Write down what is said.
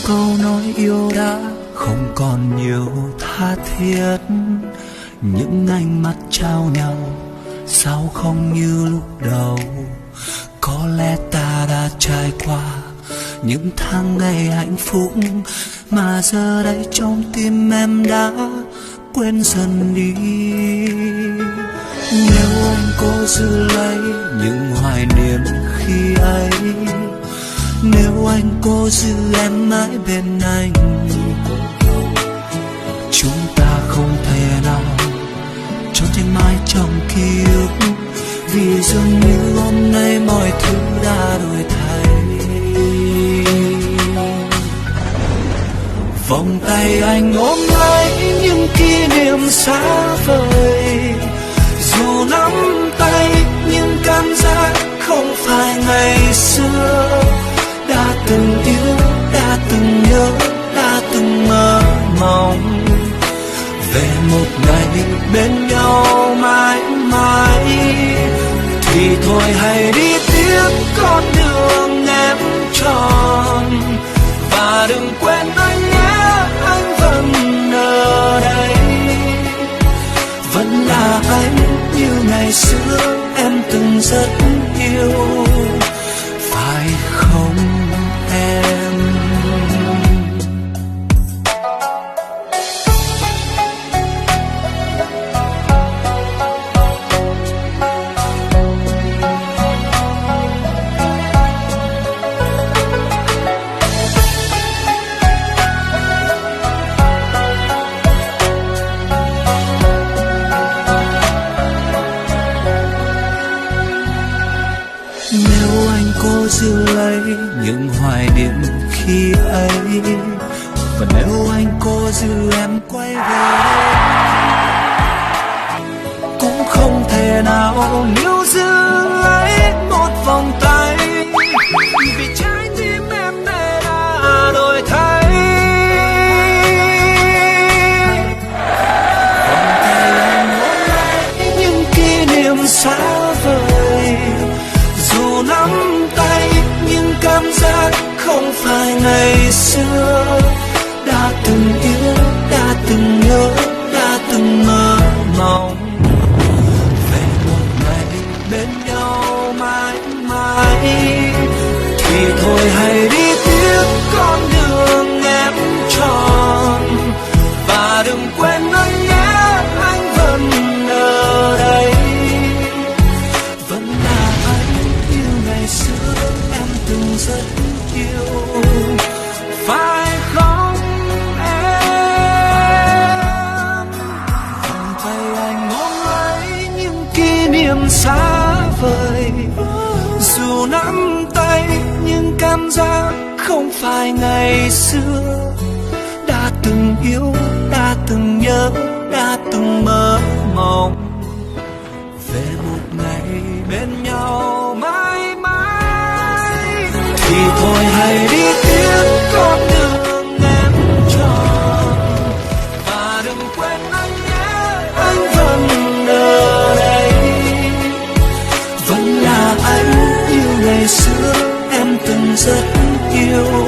câu nói yêu đã không còn nhiều tha thiết, những ánh mắt trao nhau sao không như lúc đầu. Có lẽ ta đã trải qua những tháng ngày hạnh phúc, mà giờ đây trong tim em đã quên dần đi. Nếu anh cố giữ lấy những hoài niệm khi ấy, nếu anh cố giữ em mãi bên anh, chúng ta không thể nào trốn tránh mãi trong ký ức, vì dường như hôm nay mọi thứ đã đổi thay. Vòng tay anh ôm lấy những kỷ niệm xa vời, dù nắm tay nhưng cảm giác không phải ngày xưa. Đã từng yêu, đã từng nhớ, đã từng mơ mộng về một ngày bên nhau mãi mãi. Thì thôi hãy đi tiếp con đường em chọn, và đừng quên anh nhé, anh vẫn ở đây. Vẫn là anh như ngày xưa em từng rất yêu, phải không em? Nếu anh cố giữ lấy những hoài niệm khi ấy, và nếu anh cố giữ em quay về, cũng không thể nào níu giữ lấy một vòng tay, vì trái tim em này đã đổi thay. Vòng tay anh ôm lấy những kỷ niệm xa vời, dù nắm tay nhưng cảm giác không phải ngày xưa. Đã từng yêu, đã từng nhớ, đã từng mơ mộng về một ngày bên nhau mãi mãi. Thì thôi hãy đi tiếp con đường em chọn, và đừng quên anh nhé, anh vẫn ở đây. Vẫn là anh như ngày xưa em từng rất yêu, phải không em? Vòng tay anh ôm lấy những kỷ niệm xa vời, dù nắm tay nhưng cảm giác không phải ngày xưa. Đã từng yêu, đã từng nhớ, đã từng mơ mộng về một ngày bên nhau mãi mãi. Thì thôi hãy đi tiếp con đường em chọn, và đừng quên anh nhé, anh vẫn ở đây. Vẫn là anh như ngày xưa em từng rất yêu,